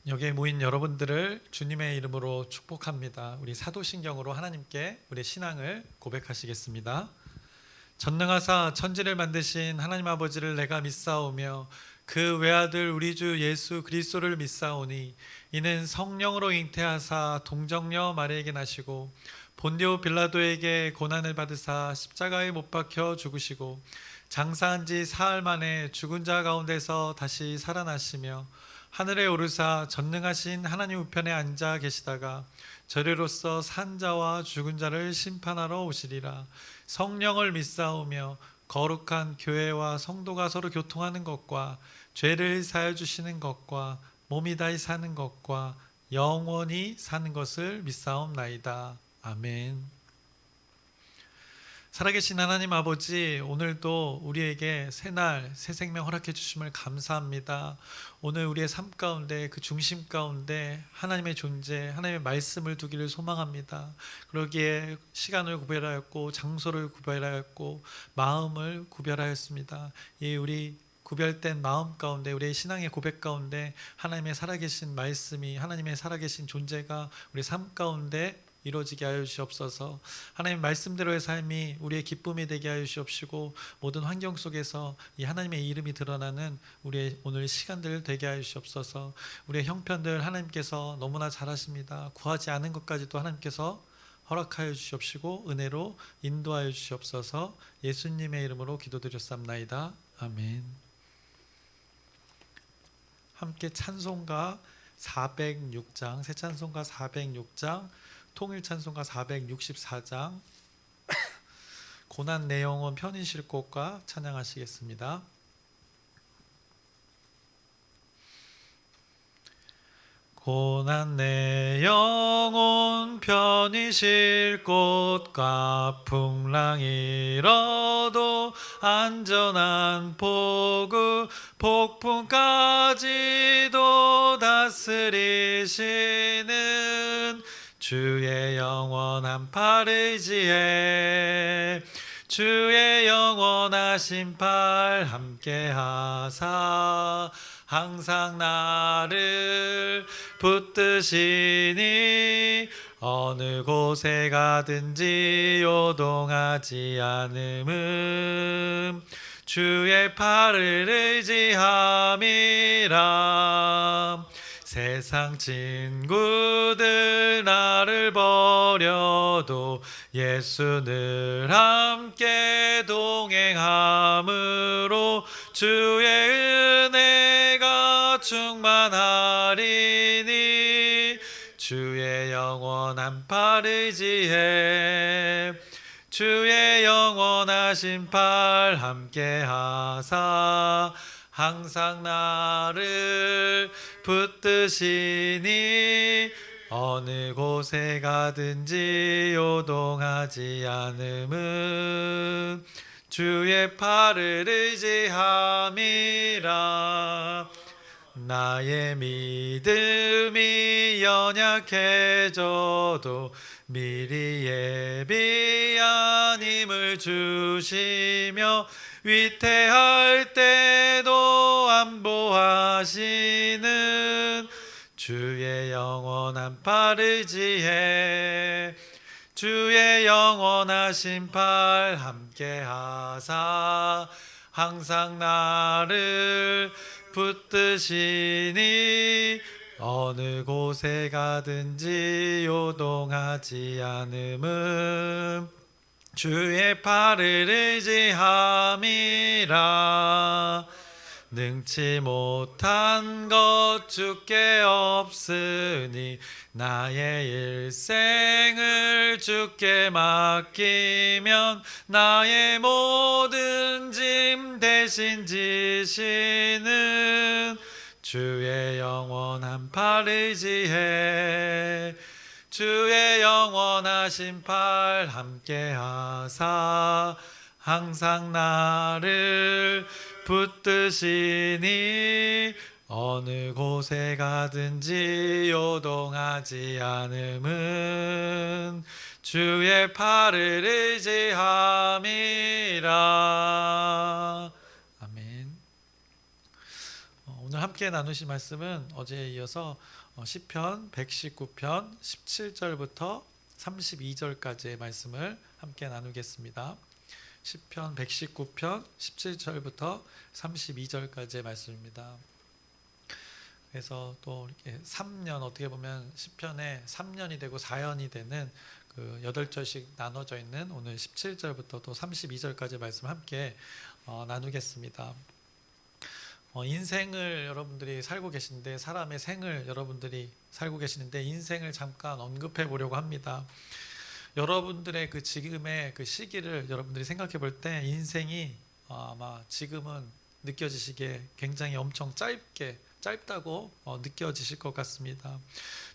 여기에 모인 여러분들을 주님의 이름으로 축복합니다. 우리 사도신경으로 하나님께 우리 신앙을 고백하시겠습니다. 전능하사 천지를 만드신 하나님 아버지를 내가 믿사오며 그 외아들 우리 주 예수 그리스도를 믿사오니 이는 성령으로 잉태하사 동정녀 마리에게 나시고 본디오 빌라도에게 고난을 받으사 십자가에 못 박혀 죽으시고 장사한 지 사흘 만에 죽은 자 가운데서 다시 살아나시며 하늘에 오르사 전능하신 하나님 우편에 앉아 계시다가 저리로서 산 자와 죽은 자를 심판하러 오시리라. 성령을 믿사오며 거룩한 교회와 성도가 서로 교통하는 것과 죄를 사하여 주시는 것과 몸이 다시 사는 것과 영원히 사는 것을 믿사옵나이다. 아멘. 살아계신 하나님 아버지, 오늘도 우리에게 새날 새 생명 허락해 주심을 감사합니다. 오늘 우리의 삶 가운데 그 중심 가운데 하나님의 존재, 하나님의 말씀을 두기를 소망합니다. 그러기에 시간을 구별하였고 장소를 구별하였고 마음을 구별하였습니다. 이 우리 구별된 마음 가운데, 우리의 신앙의 고백 가운데 하나님의 살아계신 말씀이, 하나님의 살아계신 존재가 우리 삶 가운데 이루어지게 하여 주시옵소서. 하나님 말씀대로의 삶이 우리의 기쁨이 되게 하여 주시옵시고 모든 환경 속에서 이 하나님의 이름이 드러나는 우리의 오늘 시간들 되게 하여 주시옵소서. 우리의 형편들 하나님께서 너무나 잘하십니다. 구하지 않은 것까지도 하나님께서 허락하여 주시옵시고 은혜로 인도하여 주시옵소서. 예수님의 이름으로 기도드렸사옵나이다. 아멘. 함께 찬송가 406장, 새 찬송가 406장, 통일 찬송가 464장, 고난 내 영혼 편히 쉴 곳과 찬양하시겠습니다. 고난 내 영혼 편히 쉴 곳과 풍랑이 일어도 안전한 포구 폭풍까지도 다스리시는 주의 영원한 팔 의지해 주의 영원하신 팔 함께하사 항상 나를 붙드시니 어느 곳에 가든지 요동하지 않음은 주의 팔을 의지함이라. 세상 친구들 나를 버려도 예수 늘 함께 동행함으로 주의 은혜가 충만하리니 주의 영원한 팔 의지해 주의 영원하신 팔 함께하사 항상 나를 붙드시니 어느 곳에 가든지 요동하지 않음은 주의 팔을 의지함이라. 나의 믿음이 연약해져도 미리 예비한 힘을 주시며 위태할 때도 안보하시는 주의 영원한 팔 의지해 주의 영원하신 팔 함께하사 항상 나를 붙드시니 어느 곳에 가든지 요동하지 않음은 주의 팔을 의지함이라. 능치 못한 것 주께 없으니 나의 일생을 주께 맡기면 나의 모든 짐 대신 지시는 주의 영원한 팔 의지해 주의 영원하신 팔 함께하사 항상 나를 붙드시니 어느 곳에 가든지 요동하지 않음은 주의 팔을 의지함이라. 아멘. 오늘 함께 나누실 말씀은 어제에 이어서 시편 119편 17절부터 32절까지의 말씀을 함께 나누겠습니다. 시편 119편 17절부터 32절까지의 말씀입니다. 그래서 또 이렇게 3년, 어떻게 보면 시편에 3년이 되고 4년이 되는 그 8절씩 나눠져 있는 오늘 17절부터 또 32절까지 말씀 함께 나누겠습니다. 인생을 여러분들이 살고 계신데, 사람의 생을 여러분들이 살고 계시는데 인생을 잠깐 언급해 보려고 합니다. 여러분들의 그 지금의 그 시기를 여러분들이 생각해 볼 때 인생이 아마 지금은 느껴지시기에 굉장히 엄청 짧다고 느껴지실 것 같습니다.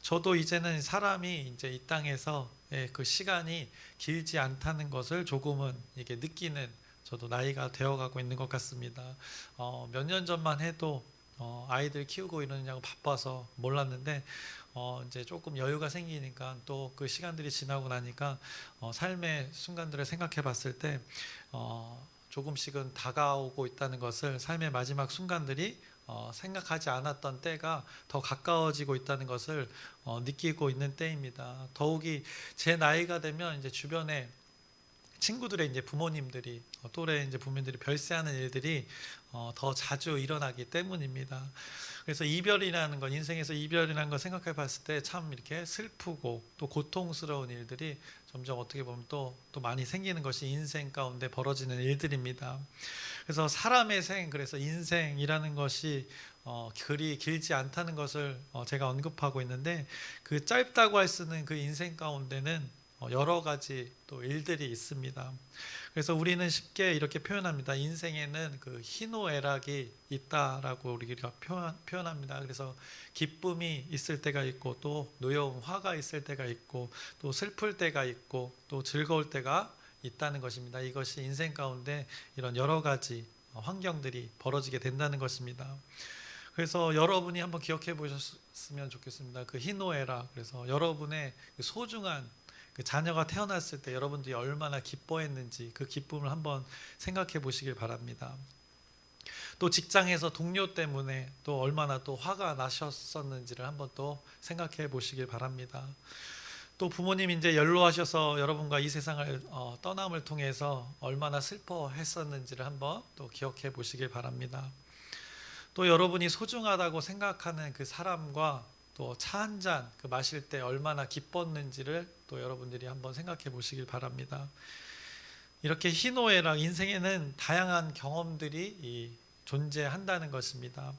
저도 이제는 사람이 이제 이 땅에서 그 시간이 길지 않다는 것을 조금은 이게 느끼는, 저도 나이가 되어가고 있는 것 같습니다. 몇 년 전만 해도 아이들 키우고 이러느냐고 바빠서 몰랐는데 이제 조금 여유가 생기니까, 또 그 시간들이 지나고 나니까 삶의 순간들을 생각해 봤을 때 조금씩은 다가오고 있다는 것을, 삶의 마지막 순간들이 생각하지 않았던 때가 더 가까워지고 있다는 것을 느끼고 있는 때입니다. 더욱이 제 나이가 되면 이제 주변에 친구들의 이제 부모님들이, 또래 이제 부모님들이 별세하는 일들이 더 자주 일어나기 때문입니다. 그래서 이별이라는 건, 인생에서 이별이라는 걸 생각해 봤을 때 참 이렇게 슬프고 또 고통스러운 일들이 점점 어떻게 보면 또 많이 생기는 것이 인생 가운데 벌어지는 일들입니다. 그래서 사람의 그래서 인생이라는 것이 그리 길지 않다는 것을 제가 언급하고 있는데, 그 짧다고 할 수 있는 그 인생 가운데는 여러 가지 또 일들이 있습니다. 그래서 우리는 쉽게 이렇게 표현합니다. 인생에는 그 희노애락이 있다라고 우리가 표현합니다. 그래서 기쁨이 있을 때가 있고, 또 노여움, 화가 있을 때가 있고, 또 슬플 때가 있고, 또 즐거울 때가 있다는 것입니다. 이것이 인생 가운데 이런 여러 가지 환경들이 벌어지게 된다는 것입니다. 그래서 여러분이 한번 기억해 보셨으면 좋겠습니다. 그 희노애락, 그래서 여러분의 소중한 그 자녀가 태어났을 때 여러분들이 얼마나 기뻐했는지, 그 기쁨을 한번 생각해 보시길 바랍니다. 또 직장에서 동료 때문에 또 얼마나 또 화가 나셨었는지를 한번 또 생각해 보시길 바랍니다. 또 부모님 이제 연로하셔서 여러분과 이 세상을 떠남을 통해서 얼마나 슬퍼했었는지를 한번 또 기억해 보시길 바랍니다. 또 여러분이 소중하다고 생각하는 그 사람과 또 차 한 잔 그 마실 때 얼마나 기뻤는지를 또 여러분들이 한번 생각해 보시길 바랍니다. 이렇게 희노애락, 인생에는 다양한 경험들이 존재한다는 것입니다.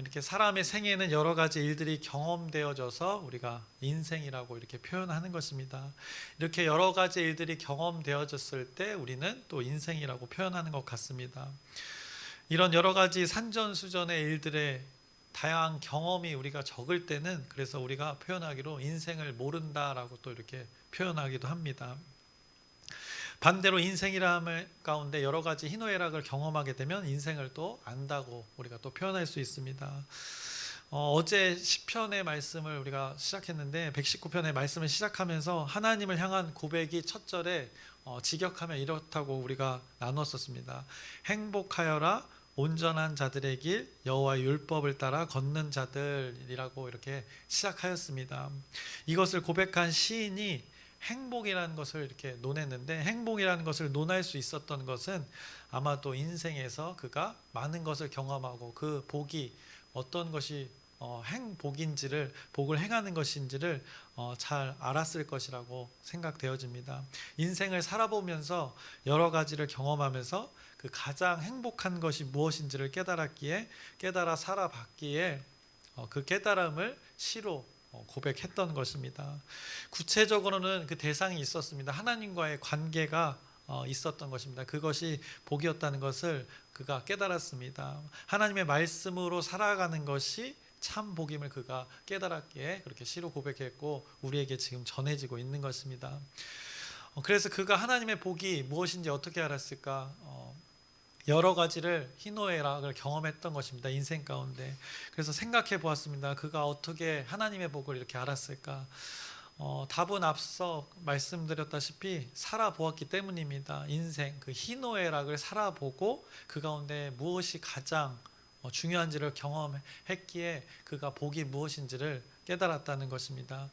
이렇게 사람의 생에는 여러 가지 일들이 경험되어져서 우리가 인생이라고 이렇게 표현하는 것입니다. 이렇게 여러 가지 일들이 경험되어졌을 때 우리는 또 인생이라고 표현하는 것 같습니다. 이런 여러 가지 산전수전의 일들의 다양한 경험이 우리가 적을 때는, 그래서 우리가 표현하기로 인생을 모른다라고 또 이렇게 표현하기도 합니다. 반대로 인생이라는 가운데 여러 가지 희노애락을 경험하게 되면 인생을 또 안다고 우리가 또 표현할 수 있습니다. 어제 시편의 말씀을 우리가 시작했는데, 119편의 말씀을 시작하면서 하나님을 향한 고백이 첫 절에 직역하면 이렇다고 우리가 나눴었습니다. 행복하여라 온전한 자들의 길, 여호와의 율법을 따라 걷는 자들이라고 이렇게 시작하였습니다. 이것을 고백한 시인이 행복이라는 것을 이렇게 논했는데, 행복이라는 것을 논할 수 있었던 것은 아마도 인생에서 그가 많은 것을 경험하고 그 복이 어떤 것이 행복인지를, 복을 행하는 것인지를 잘 알았을 것이라고 생각되어집니다. 인생을 살아보면서 여러 가지를 경험하면서 그 가장 행복한 것이 무엇인지를 깨달아 살아봤기에 그 깨달음을 시로 고백했던 것입니다. 구체적으로는 그 대상이 있었습니다. 하나님과의 관계가 있었던 것입니다. 그것이 복이었다는 것을 그가 깨달았습니다. 하나님의 말씀으로 살아가는 것이 참 복임을 그가 깨달았기에 그렇게 시로 고백했고, 우리에게 지금 전해지고 있는 것입니다. 그래서 그가 하나님의 복이 무엇인지 어떻게 알았을까? 여러 가지를 희노애락을 경험했던 것입니다. 인생 가운데. 그래서 생각해 보았습니다. 그가 어떻게 하나님의 복을 이렇게 알았을까? 답은 앞서 말씀드렸다시피 살아보았기 때문입니다. 인생 그 희노애락을 살아보고 그 가운데 무엇이 가장 중요한지를 경험했기에 그가 복이 무엇인지를 깨달았다는 것입니다.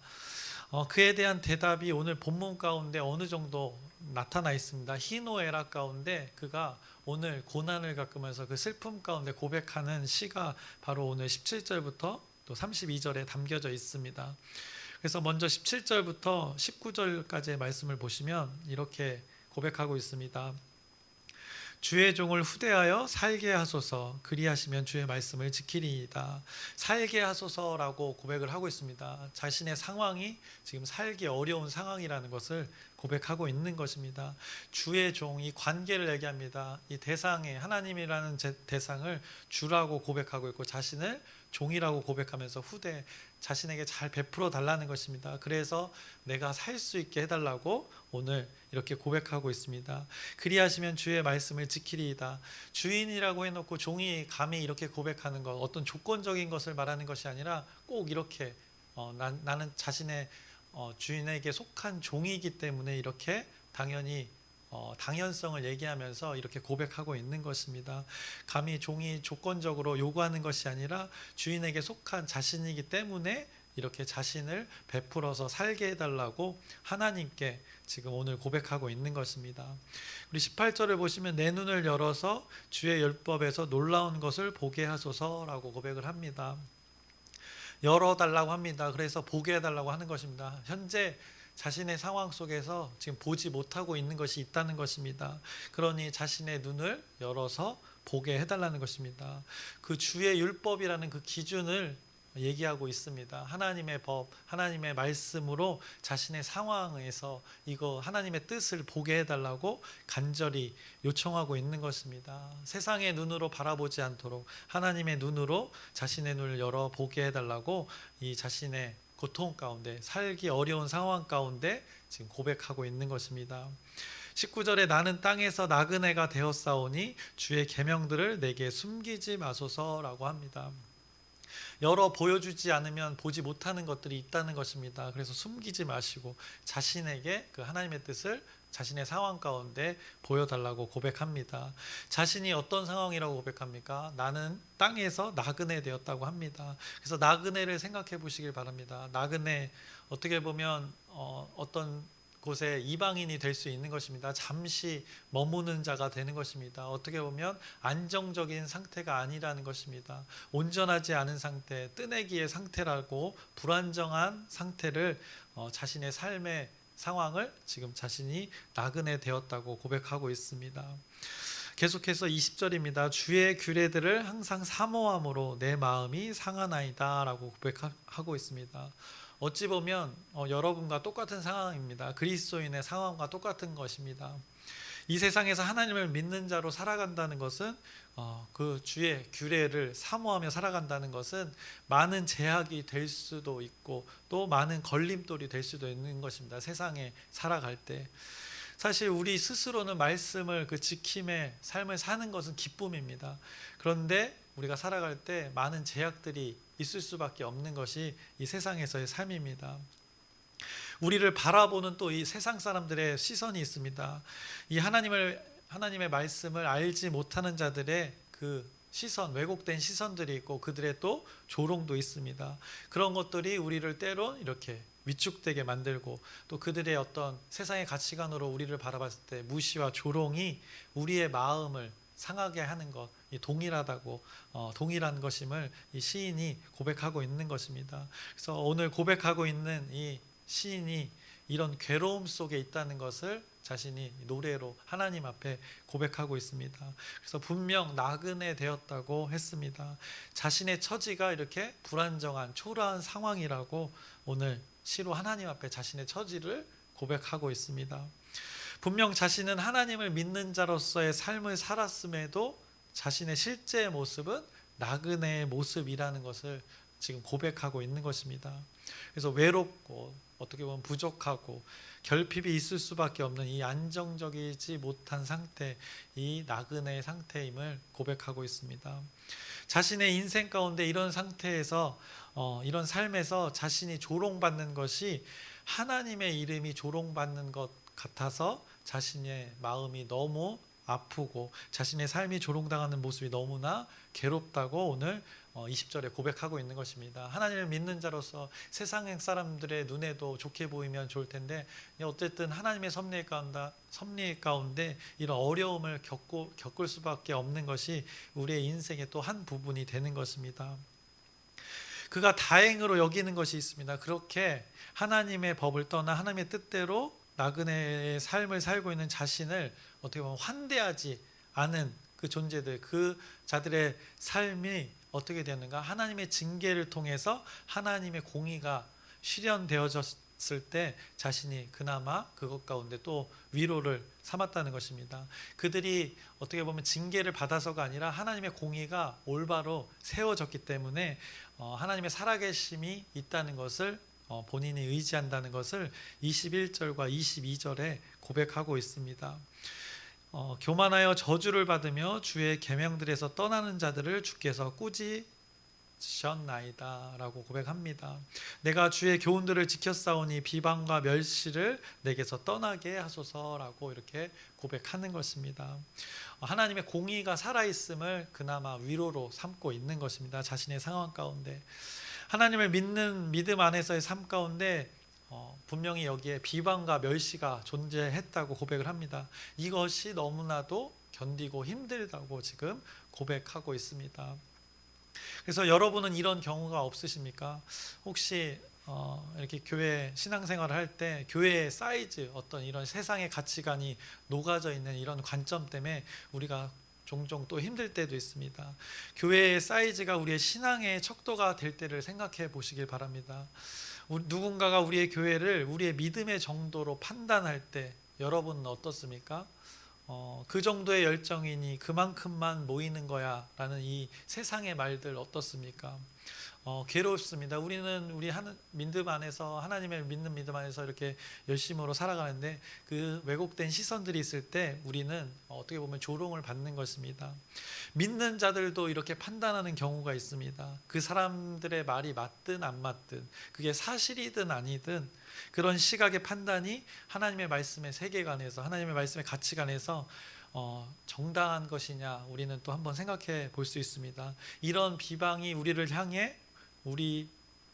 그에 대한 대답이 오늘 본문 가운데 어느 정도 나타나 있습니다. 희노애락 가운데 그가 오늘 고난을 겪으면서 그 슬픔 가운데 고백하는 시가 바로 오늘 17절부터 또 32절에 담겨져 있습니다. 그래서 먼저 17절부터 19절까지의 말씀을 보시면 이렇게 고백하고 있습니다. 주의 종을 후대하여 살게 하소서. 그리하시면 주의 말씀을 지키리이다. 살게 하소서라고 고백을 하고 있습니다. 자신의 상황이 지금 살기 어려운 상황이라는 것을 고백하고 있는 것입니다. 주의 종, 이 관계를 얘기합니다. 이 대상에 하나님이라는 대상을 주라고 고백하고 있고 자신을 종이라고 고백하면서 후대 자신에게 잘 베풀어 달라는 것입니다. 그래서 내가 살 수 있게 해달라고 오늘 이렇게 고백하고 있습니다. 그리하시면 주의 말씀을 지키리이다. 주인이라고 해놓고 종이 감히 이렇게 고백하는 것, 어떤 조건적인 것을 말하는 것이 아니라 꼭 이렇게 나는 자신의 주인에게 속한 종이기 때문에 이렇게 당연히 당연성을 얘기하면서 이렇게 고백하고 있는 것입니다. 감히 종이 조건적으로 요구하는 것이 아니라 주인에게 속한 자신이기 때문에 이렇게 자신을 베풀어서 살게 해달라고 하나님께 지금 오늘 고백하고 있는 것입니다. 우리 18절을 보시면 내 눈을 열어서 주의 율법에서 놀라운 것을 보게 하소서라고 고백을 합니다. 열어달라고 합니다. 그래서 보게 해달라고 하는 것입니다. 현재 자신의 상황 속에서 지금 보지 못하고 있는 것이 있다는 것입니다. 그러니 자신의 눈을 열어서 보게 해달라는 것입니다. 그 주의 율법이라는 그 기준을 얘기하고 있습니다. 하나님의 법, 하나님의 말씀으로 자신의 상황에서 이거 하나님의 뜻을 보게 해달라고 간절히 요청하고 있는 것입니다. 세상의 눈으로 바라보지 않도록 하나님의 눈으로 자신의 눈을 열어 보게 해달라고 이 자신의 고통 가운데 살기 어려운 상황 가운데 지금 고백하고 있는 것입니다. 19절에 나는 땅에서 나그네가 되었사오니 주의 계명들을 내게 숨기지 마소서라고 합니다. 열어 보여주지 않으면 보지 못하는 것들이 있다는 것입니다. 그래서 숨기지 마시고 자신에게 그 하나님의 뜻을 자신의 상황 가운데 보여달라고 고백합니다. 자신이 어떤 상황이라고 고백합니까? 나는 땅에서 나그네 되었다고 합니다. 그래서 나그네를 생각해 보시길 바랍니다. 나그네 어떻게 보면 어떤 곳에 이방인이 될 수 있는 것입니다. 잠시 머무는 자가 되는 것입니다. 어떻게 보면 안정적인 상태가 아니라는 것입니다. 온전하지 않은 상태, 뜨내기의 상태라고 불안정한 상태를 자신의 삶의 상황을 지금 자신이 나그네 되었다고 고백하고 있습니다. 계속해서 20절입니다. 주의 규례들을 항상 사모함으로 내 마음이 상하나이다 라고 고백하고 있습니다. 어찌 보면 여러분과 똑같은 상황입니다. 그리스도인의 상황과 똑같은 것입니다. 이 세상에서 하나님을 믿는 자로 살아간다는 것은 그 주의 규례를 사모하며 살아간다는 것은 많은 제약이 될 수도 있고 또 많은 걸림돌이 될 수도 있는 것입니다. 세상에 살아갈 때 사실 우리 스스로는 말씀을 그 지킴의 삶을 사는 것은 기쁨입니다. 그런데 우리가 살아갈 때 많은 제약들이 있을 수밖에 없는 것이 이 세상에서의 삶입니다. 우리를 바라보는 또 이 세상 사람들의 시선이 있습니다. 이 하나님의 말씀을 알지 못하는 자들의 그 시선, 왜곡된 시선들이 있고 그들의 또 조롱도 있습니다. 그런 것들이 우리를 때론 이렇게 위축되게 만들고 또 그들의 어떤 세상의 가치관으로 우리를 바라봤을 때 무시와 조롱이 우리의 마음을 상하게 하는 것, 이 동일한 것임을 이 시인이 고백하고 있는 것입니다. 그래서 오늘 고백하고 있는 이 시인이 이런 괴로움 속에 있다는 것을 자신이 노래로 하나님 앞에 고백하고 있습니다. 그래서 분명 나그네 되었다고 했습니다. 자신의 처지가 이렇게 불안정한 초라한 상황이라고 오늘 시로 하나님 앞에 자신의 처지를 고백하고 있습니다. 분명 자신은 하나님을 믿는 자로서의 삶을 살았음에도 자신의 실제의 모습은 나그네의 모습이라는 것을 지금 고백하고 있는 것입니다. 그래서 외롭고 어떻게 보면 부족하고 결핍이 있을 수밖에 없는 이 안정적이지 못한 상태, 이 나그네의 상태임을 고백하고 있습니다. 자신의 인생 가운데 이런 상태에서 이런 삶에서 자신이 조롱받는 것이 하나님의 이름이 조롱받는 것 같아서 자신의 마음이 너무 아프고 자신의 삶이 조롱당하는 모습이 너무나 괴롭다고 오늘 20절에 고백하고 있는 것입니다. 하나님을 믿는 자로서 세상 사람들의 눈에도 좋게 보이면 좋을 텐데 어쨌든 하나님의 섭리 가운데 이런 어려움을 겪을 수밖에 없는 것이 우리의 인생의 또 한 부분이 되는 것입니다. 그가 다행으로 여기는 것이 있습니다. 그렇게 하나님의 법을 떠나 하나님의 뜻대로 나그네의 삶을 살고 있는 자신을 어떻게 보면 환대하지 않은 그 존재들, 그 자들의 삶이 어떻게 되었는가? 하나님의 징계를 통해서 하나님의 공의가 실현되어졌을 때 자신이 그나마 그것 가운데 또 위로를 삼았다는 것입니다. 그들이 어떻게 보면 징계를 받아서가 아니라 하나님의 공의가 올바로 세워졌기 때문에 하나님의 살아계심이 있다는 것을 본인이 의지한다는 것을 21절과 22절에 고백하고 있습니다. 교만하여 저주를 받으며 주의 계명들에서 떠나는 자들을 주께서 꾸짖으셨나이다 라고 고백합니다. 내가 주의 교훈들을 지켰사오니 비방과 멸시를 내게서 떠나게 하소서라고 이렇게 고백하는 것입니다. 하나님의 공의가 살아있음을 그나마 위로로 삼고 있는 것입니다. 자신의 상황 가운데 하나님을 믿는 믿음 안에서의 삶 가운데 분명히 여기에 비방과 멸시가 존재했다고 고백을 합니다. 이것이 너무나도 견디고 힘들다고 지금 고백하고 있습니다. 그래서 여러분은 이런 경우가 없으십니까? 혹시 이렇게 교회 신앙생활을 할 때 교회의 사이즈, 어떤 이런 세상의 가치관이 녹아져 있는 이런 관점 때문에 우리가 종종 또 힘들 때도 있습니다. 교회의 사이즈가 우리의 신앙의 척도가 될 때를 생각해 보시길 바랍니다. 누군가가 우리의 교회를 우리의 믿음의 정도로 판단할 때 여러분은 어떻습니까? 그 정도의 열정이니 그만큼만 모이는 거야 라는 이 세상의 말들 어떻습니까? 괴롭습니다. 우리는 우리 믿음 안에서 하나님을 믿는 믿음 안에서 이렇게 열심으로 살아가는데 그 왜곡된 시선들이 있을 때 우리는 어떻게 보면 조롱을 받는 것입니다. 믿는 자들도 이렇게 판단하는 경우가 있습니다. 그 사람들의 말이 맞든 안 맞든 그게 사실이든 아니든 그런 시각의 판단이 하나님의 말씀의 세계관에서 하나님의 말씀의 가치관에서 정당한 것이냐 우리는 또 한번 생각해 볼 수 있습니다. 이런 비방이 우리를 향해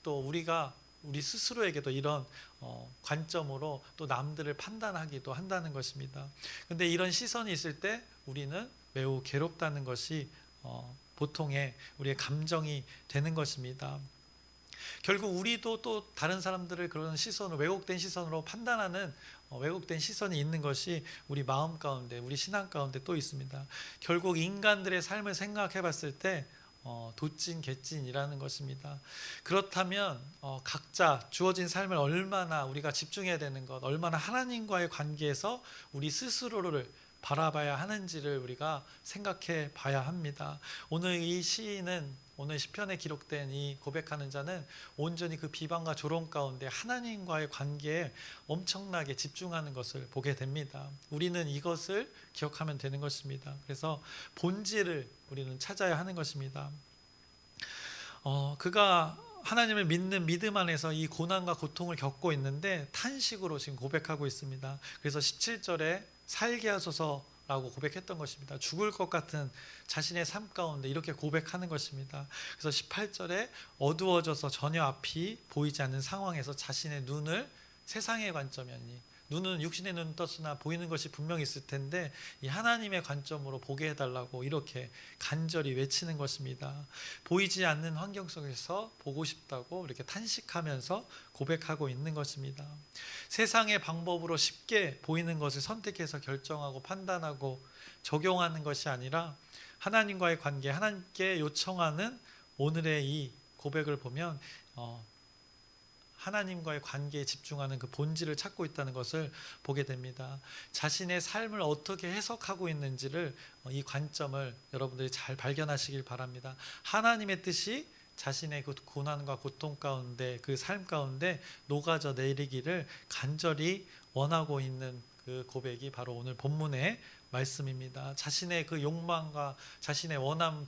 우리가 우리 스스로에게도 이런 관점으로 또 남들을 판단하기도 한다는 것입니다. 그런데 이런 시선이 있을 때 우리는 매우 괴롭다는 것이 보통의 우리의 감정이 되는 것입니다. 결국 우리도 또 다른 사람들을 그런 시선으로 왜곡된 시선으로 판단하는 왜곡된 시선이 있는 것이 우리 마음 가운데 우리 신앙 가운데 또 있습니다. 결국 인간들의 삶을 생각해 봤을 때 도찐 개찐이라는 것입니다. 그렇다면 각자 주어진 삶을 얼마나 우리가 집중해야 되는 것, 얼마나 하나님과의 관계에서 우리 스스로를 바라봐야 하는지를 우리가 생각해 봐야 합니다. 오늘 이 시인은 오늘 시편에 기록된 이 고백하는 자는 온전히 그 비방과 조롱 가운데 하나님과의 관계에 엄청나게 집중하는 것을 보게 됩니다. 우리는 이것을 기억하면 되는 것입니다. 그래서 본질을 우리는 찾아야 하는 것입니다. 그가 하나님을 믿는 믿음 안에서 이 고난과 고통을 겪고 있는데 탄식으로 지금 고백하고 있습니다. 그래서 17절에 살게 하소서라고 고백했던 것입니다. 죽을 것 같은 자신의 삶 가운데 이렇게 고백하는 것입니다. 그래서 18절에 어두워져서 전혀 앞이 보이지 않는 상황에서 자신의 눈을 세상의 관점이 아니 눈은 육신의 눈 떴으나 보이는 것이 분명히 있을 텐데 이 하나님의 관점으로 보게 해달라고 이렇게 간절히 외치는 것입니다. 보이지 않는 환경 속에서 보고 싶다고 이렇게 탄식하면서 고백하고 있는 것입니다. 세상의 방법으로 쉽게 보이는 것을 선택해서 결정하고 판단하고 적용하는 것이 아니라 하나님과의 관계, 하나님께 요청하는 오늘의 이 고백을 보면 하나님과의 관계에 집중하는 그 본질을 찾고 있다는 것을 보게 됩니다. 자신의 삶을 어떻게 해석하고 있는지를 이 관점을 여러분들이 잘 발견하시길 바랍니다. 하나님의 뜻이 자신의 그 고난과 고통 가운데 그 삶 가운데 녹아져 내리기를 간절히 원하고 있는 그 고백이 바로 오늘 본문의 말씀입니다. 자신의 그 욕망과 자신의 원함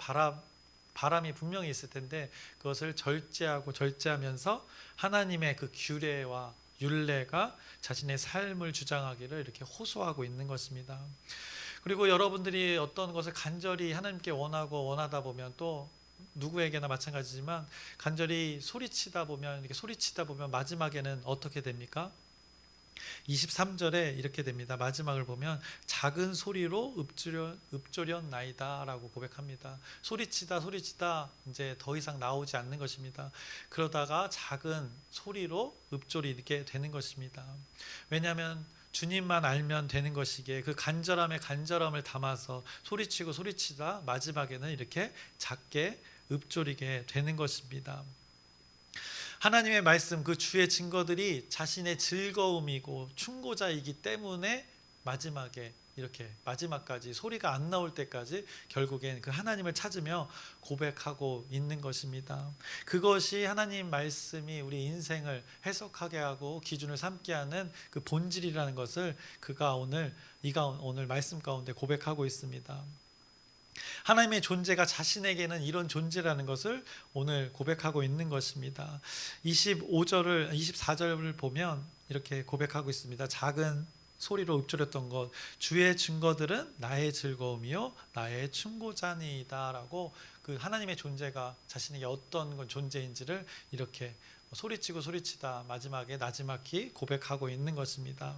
바람이 분명히 있을 텐데 그것을 절제하면서 하나님의 그 규례와 율례가 자신의 삶을 주장하기를 이렇게 호소하고 있는 것입니다. 그리고 여러분들이 어떤 것을 간절히 하나님께 원하다 보면 또 누구에게나 마찬가지지만 간절히 소리치다 보면 마지막에는 어떻게 됩니까? 23절에 이렇게 됩니다. 마지막을 보면 작은 소리로 읊조렸나이다 라고 고백합니다. 소리치다 이제 더 이상 나오지 않는 것입니다. 그러다가 작은 소리로 읊조리게 되는 것입니다. 왜냐하면 주님만 알면 되는 것이기에 그 간절함에 간절함을 담아서 소리치다 마지막에는 이렇게 작게 읊조리게 되는 것입니다. 하나님의 말씀, 그 주의 증거들이 자신의 즐거움이고 충고자이기 때문에 마지막에 이렇게 마지막까지 소리가 안 나올 때까지 결국엔 그 하나님을 찾으며 고백하고 있는 것입니다. 그것이 하나님 말씀이 우리 인생을 해석하게 하고 기준을 삼게 하는 그 본질이라는 것을 이가 오늘 말씀 가운데 고백하고 있습니다. 하나님의 존재가 자신에게는 이런 존재라는 것을 오늘 고백하고 있는 것입니다. 24절을 보면 이렇게 고백하고 있습니다. 작은 소리로 읊조렸던 것, 주의 증거들은 나의 즐거움이요 나의 충고자니이다 라고 그 하나님의 존재가 자신에게 어떤 존재인지를 이렇게 소리치다 마지막에 나지막히 고백하고 있는 것입니다.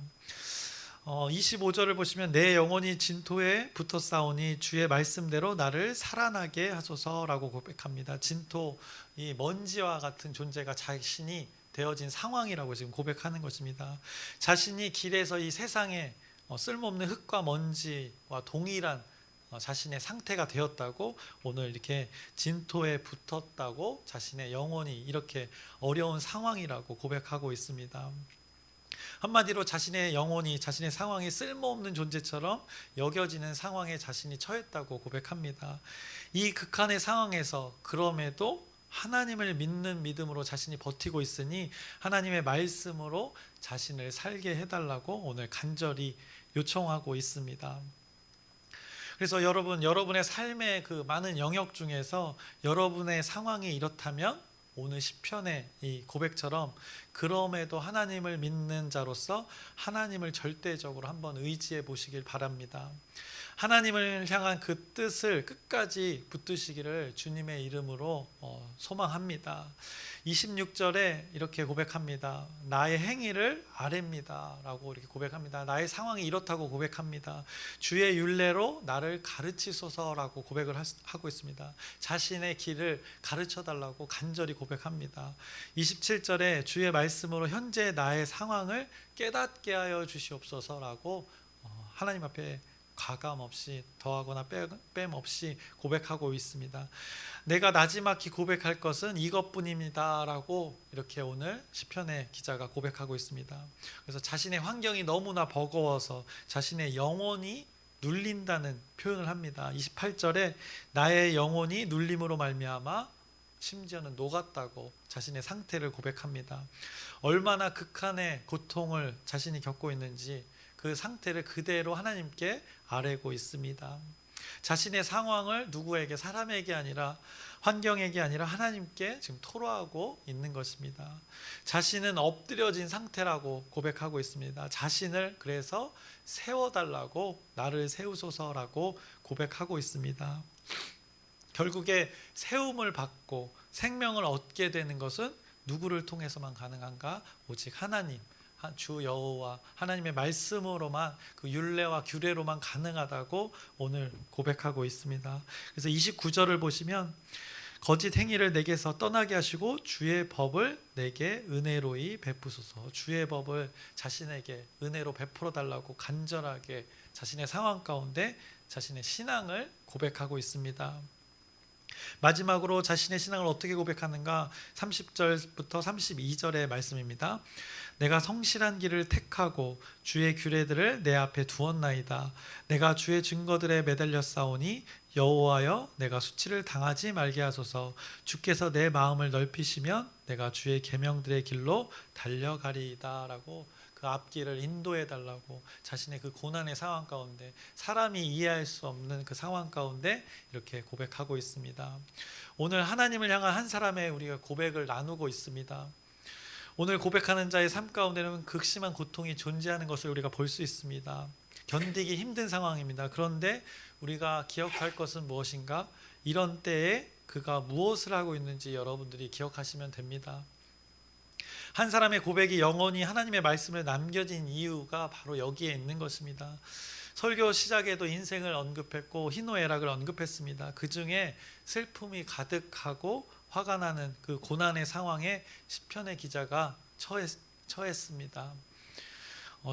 25절을 보시면 내 영혼이 진토에 붙어 싸우니 주의 말씀대로 나를 살아나게 하소서라고 고백합니다. 진토, 이 먼지와 같은 존재가 자신이 되어진 상황이라고 지금 고백하는 것입니다. 자신이 길에서 이 세상에 쓸모없는 흙과 먼지와 동일한 자신의 상태가 되었다고 오늘 이렇게 진토에 붙었다고 자신의 영혼이 이렇게 어려운 상황이라고 고백하고 있습니다. 한마디로 자신의 영혼이 자신의 상황이 쓸모없는 존재처럼 여겨지는 상황에 자신이 처했다고 고백합니다. 이 극한의 상황에서 그럼에도 하나님을 믿는 믿음으로 자신이 버티고 있으니 하나님의 말씀으로 자신을 살게 해달라고 오늘 간절히 요청하고 있습니다. 그래서 여러분의 삶의 그 많은 영역 중에서 여러분의 상황이 이렇다면 오늘 시편의 이 고백처럼 그럼에도 하나님을 믿는 자로서 하나님을 절대적으로 한번 의지해 보시길 바랍니다. 하나님을 향한 그 뜻을 끝까지 붙드시기를 주님의 이름으로 소망합니다. 26절에 이렇게 고백합니다. 나의 행위를 아뢰입니다 라고 이렇게 고백합니다. 나의 상황이 이렇다고 고백합니다. 주의 율례로 나를 가르치소서라고 고백을 하고 있습니다. 자신의 길을 가르쳐 달라고 간절히 고백합니다. 27절에 주의 말씀으로 현재 나의 상황을 깨닫게 하여 주시옵소서라고 하나님 앞에 가감 없이 더하거나 뺨 없이 고백하고 있습니다. 내가 나지막히 고백할 것은 이것뿐입니다 라고 이렇게 오늘 시편의 기자가 고백하고 있습니다. 그래서 자신의 환경이 너무나 버거워서 자신의 영혼이 눌린다는 표현을 합니다. 28절에 나의 영혼이 눌림으로 말미암아 심지어는 녹았다고 자신의 상태를 고백합니다. 얼마나 극한의 고통을 자신이 겪고 있는지 그 상태를 그대로 하나님께 아뢰고 있습니다. 자신의 상황을 누구에게, 사람에게 아니라 환경에게 아니라 하나님께 지금 토로하고 있는 것입니다. 자신은 엎드려진 상태라고 고백하고 있습니다. 자신을 그래서 세워달라고, 나를 세우소서라고 고백하고 있습니다. 결국에 세움을 받고 생명을 얻게 되는 것은 누구를 통해서만 가능한가? 오직 하나님, 주 여호와 하나님의 말씀으로만, 그 율례와 규례로만 가능하다고 오늘 고백하고 있습니다. 그래서 29절을 보시면 거짓 행위를 내게서 떠나게 하시고 주의 법을 내게 은혜로이 베푸소서. 주의 법을 자신에게 은혜로 베풀어 달라고 간절하게 자신의 상황 가운데 자신의 신앙을 고백하고 있습니다. 마지막으로 자신의 신앙을 어떻게 고백하는가? 30절부터 32절의 말씀입니다. 내가 성실한 길을 택하고 주의 규례들을 내 앞에 두었나이다. 내가 주의 증거들에 매달려 싸우니 여호와여 내가 수치를 당하지 말게 하소서. 주께서 내 마음을 넓히시면 내가 주의 계명들의 길로 달려가리이다 라고 그 앞길을 인도해 달라고 자신의 그 고난의 상황 가운데, 사람이 이해할 수 없는 그 상황 가운데 이렇게 고백하고 있습니다. 오늘 하나님을 향한 한 사람의 우리가 고백을 나누고 있습니다. 오늘 고백하는 자의 삶 가운데는 극심한 고통이 존재하는 것을 우리가 볼 수 있습니다. 견디기 힘든 상황입니다. 그런데 우리가 기억할 것은 무엇인가? 이런 때에 그가 무엇을 하고 있는지 여러분들이 기억하시면 됩니다. 한 사람의 고백이 영원히 하나님의 말씀을 남겨진 이유가 바로 여기에 있는 것입니다. 설교 시작에도 인생을 언급했고 희노애락을 언급했습니다. 그 중에 슬픔이 가득하고 화가 나는 그 고난의 상황에 시편의 기자가 처했습니다.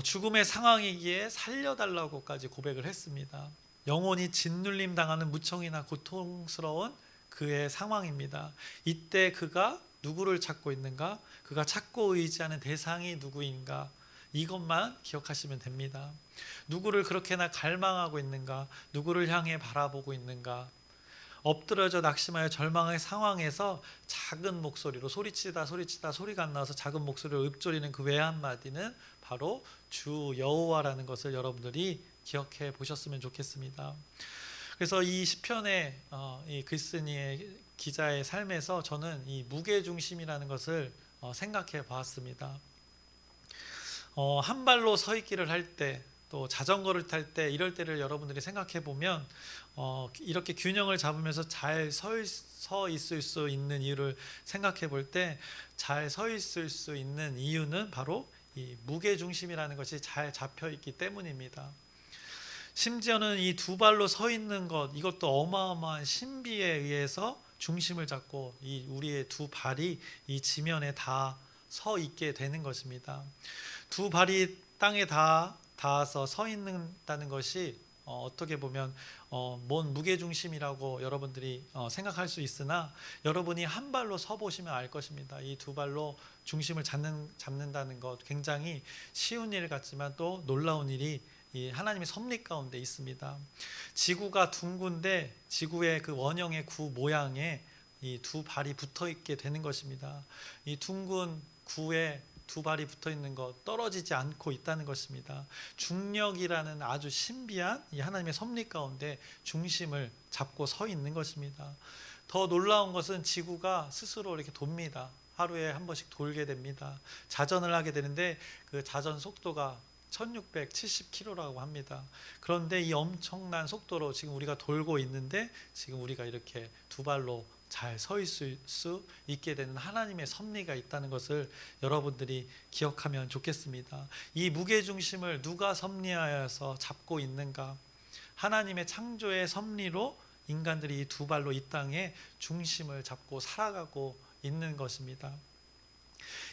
죽음의 상황이기에 살려달라고까지 고백을 했습니다. 영혼이 짓눌림 당하는 무청이나 고통스러운 그의 상황입니다. 이때 그가 누구를 찾고 있는가? 그가 찾고 의지하는 대상이 누구인가? 이것만 기억하시면 됩니다. 누구를 그렇게나 갈망하고 있는가? 누구를 향해 바라보고 있는가? 엎드려져 낙심하여 절망의 상황에서 작은 목소리로 소리치다 소리가 안 나와서 작은 목소리로 읊조리는 그 외 한마디는 바로 주 여호와라는 것을 여러분들이 기억해 보셨으면 좋겠습니다. 그래서 이 시편의 이 글쓴이의 기자의 삶에서 저는 이 무게중심이라는 것을 생각해 보았습니다. 한 발로 서 있기를 할 때, 또 자전거를 탈 때, 이럴 때를 여러분들이 생각해 보면 이렇게 균형을 잡으면서 잘 서 있을 수 있는 이유를 생각해 볼 때, 잘 서 있을 수 있는 이유는 바로 이 무게중심이라는 것이 잘 잡혀 있기 때문입니다. 심지어는 이 두 발로 서 있는 것, 이것도 어마어마한 신비에 의해서 중심을 잡고 이 우리의 두 발이 이 지면에 다 서 있게 되는 것입니다. 두 발이 땅에 닿아서 서 있는다는 것이 어떻게 보면 뭔 무게중심이라고 여러분들이 생각할 수 있으나, 여러분이 한 발로 서 보시면 알 것입니다. 이 두 발로 중심을 잡는다는 것, 굉장히 쉬운 일 같지만 또 놀라운 일이 이 하나님의 섭리 가운데 있습니다. 지구가 둥근데 지구의 그 원형의 구 모양에 이 두 발이 붙어 있게 되는 것입니다. 이 둥근 구에 두 발이 붙어 있는 것, 떨어지지 않고 있다는 것입니다. 중력이라는 아주 신비한 이 하나님의 섭리 가운데 중심을 잡고 서 있는 것입니다. 더 놀라운 것은 지구가 스스로 이렇게 돕니다. 하루에 한 번씩 돌게 됩니다. 자전을 하게 되는데 그 자전 속도가 1670km라고 합니다. 그런데 이 엄청난 속도로 지금 우리가 돌고 있는데, 지금 우리가 이렇게 두 발로 잘 서 있을 수 있게 되는 하나님의 섭리가 있다는 것을 여러분들이 기억하면 좋겠습니다. 이 무게중심을 누가 섭리하여서 잡고 있는가? 하나님의 창조의 섭리로 인간들이 이 두 발로 이 땅에 중심을 잡고 살아가고 있는 것입니다.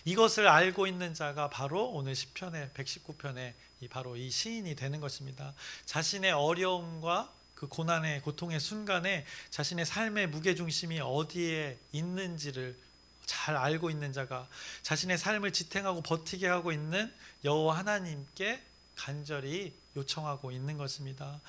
이것을 알고 있는 자가 바로 오늘 시편의 119편의 바로 이 시인이 되는 것입니다. 자신의 어려움과 그 고난의 고통의 순간에 자신의 삶의 무게중심이 어디에 있는지를 잘 알고 있는 자가 자신의 삶을 지탱하고 버티게 하고 있는 여호와 하나님께 간절히 요청하고 있는 것입니다.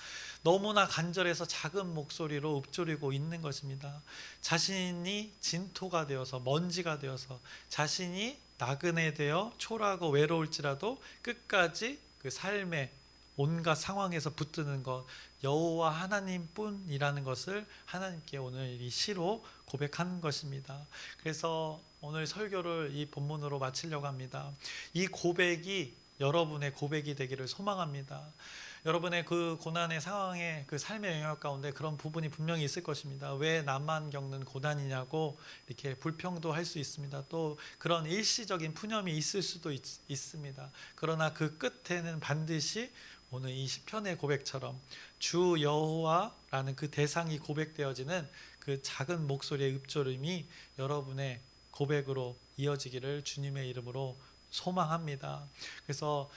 너무나 간절해서 작은 목소리로 읊조리고 있는 것입니다. 자신이 진토가 되어서 먼지가 되어서 자신이 나그네 되어 초라하고 외로울지라도 끝까지 그 삶의 온갖 상황에서 붙드는 것, 여호와 하나님뿐이라는 것을 하나님께 오늘 이 시로 고백하는 것입니다. 그래서 오늘 설교를 이 본문으로 마치려고 합니다. 이 고백이 여러분의 고백이 되기를 소망합니다. 여러분의 그 고난의 상황에 그 삶의 영역 가운데 그런 부분이 분명히 있을 것입니다. 왜 나만 겪는 고난이냐고 이렇게 불평도 할 수 있습니다. 또 그런 일시적인 푸념이 있을 수도 있습니다. 그러나 그 끝에는 반드시 오늘 이 시편의 고백처럼 주 여호와라는 그 대상이 고백되어지는 그 작은 목소리의 읊조림이 여러분의 고백으로 이어지기를 주님의 이름으로 소망합니다. 그래서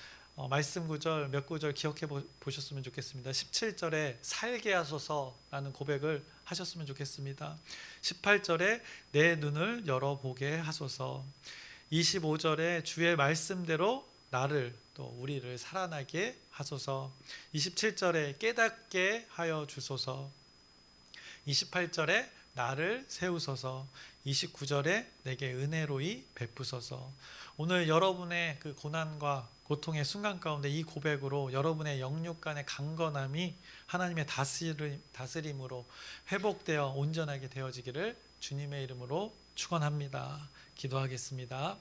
말씀 구절 몇 구절 기억해 보셨으면 좋겠습니다. 17절에 살게 하소서라는 고백을 하셨으면 좋겠습니다. 18절에 내 눈을 열어보게 하소서. 25절에 주의 말씀대로 나를 또 우리를 살아나게 하소서. 27절에 깨닫게 하여 주소서. 28절에 나를 세우소서. 29절에 내게 은혜로이 베푸소서. 오늘 여러분의 그 고난과 고통의 순간 가운데 이 고백으로 여러분의 영육 간의 강건함이 하나님의 다스림으로 회복되어 온전하게 되어지기를 주님의 이름으로 축원합니다. 기도하겠습니다.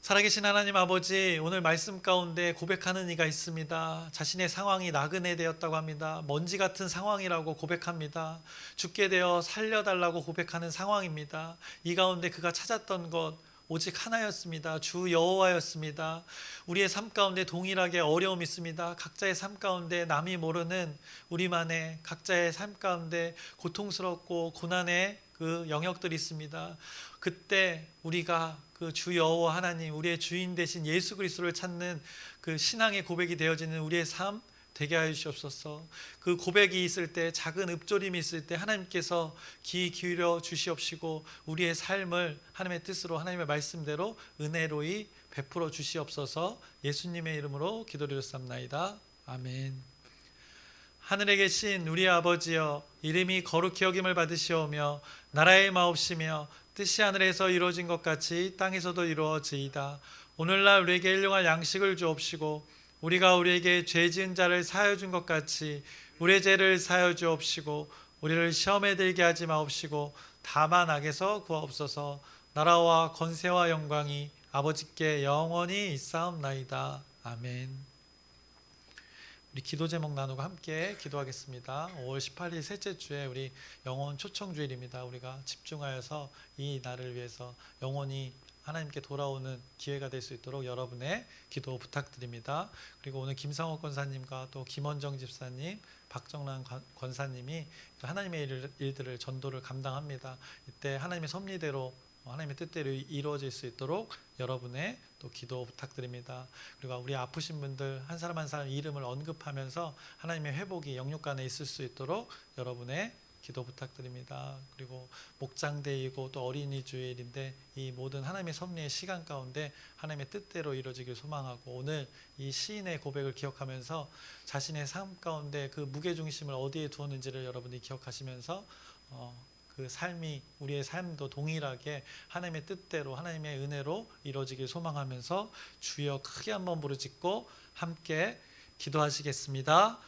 살아계신 하나님 아버지, 오늘 말씀 가운데 고백하는 이가 있습니다. 자신의 상황이 나그네 되었다고 합니다. 먼지 같은 상황이라고 고백합니다. 죽게 되어 살려달라고 고백하는 상황입니다. 이 가운데 그가 찾았던 것 오직 하나였습니다. 주 여호와였습니다. 우리의 삶 가운데 동일하게 어려움이 있습니다. 각자의 삶 가운데 남이 모르는 우리만의 각자의 삶 가운데 고통스럽고 고난의 그 영역들이 있습니다. 그때 우리가 그 주 여호와 하나님, 우리의 주인 되신 예수 그리스도를 찾는 그 신앙의 고백이 되어지는 우리의 삶 되게 하여 주시옵소서. 그 고백이 있을 때, 작은 읊조림이 있을 때 하나님께서 귀 기울여 주시옵시고 우리의 삶을 하나님의 뜻으로, 하나님의 말씀대로 은혜로이 베풀어 주시옵소서. 예수님의 이름으로 기도드렸사옵나이다. 아멘. 하늘에 계신 우리 아버지여, 이름이 거룩히 여김을 받으시오며 나라의 마옵시며 뜻이 하늘에서 이루어진 것 같이 땅에서도 이루어지이다. 오늘날 우리에게 일용할 양식을 주옵시고 우리가 우리에게 죄 지은 자를 사하여 준 것 같이 우리의 죄를 사하여 주옵시고 우리를 시험에 들게 하지 마옵시고 다만 악에서 구하옵소서. 나라와 권세와 영광이 아버지께 영원히 있사옵나이다. 아멘. 우리 기도 제목 나누고 함께 기도하겠습니다. 5월 18일 셋째 주에 우리 영혼 초청 주일입니다. 우리가 집중하여서 이 날을 위해서 영혼이 하나님께 돌아오는 기회가 될 수 있도록 여러분의 기도 부탁드립니다. 그리고 오늘 김상옥 권사님과 또 김원정 집사님, 박정란 권사님이 하나님의 일들을 전도를 감당합니다. 이때 하나님의 섭리대로 하나님의 뜻대로 이루어질 수 있도록 여러분의 또 기도 부탁드립니다. 그리고 우리 아프신 분들 한 사람 한 사람 이름을 언급하면서 하나님의 회복이 영육간에 있을 수 있도록 여러분의 기도 부탁드립니다. 그리고 목장대이고 또 어린이 주일인데 이 모든 하나님의 섭리의 시간 가운데 하나님의 뜻대로 이루어지길 소망하고, 오늘 이 시인의 고백을 기억하면서 자신의 삶 가운데 그 무게중심을 어디에 두었는지를 여러분이 기억하시면서 그 삶이, 우리의 삶도 동일하게 하나님의 뜻대로 하나님의 은혜로 이루어지길 소망하면서 주여 크게 한번 부르짖고 함께 기도하시겠습니다.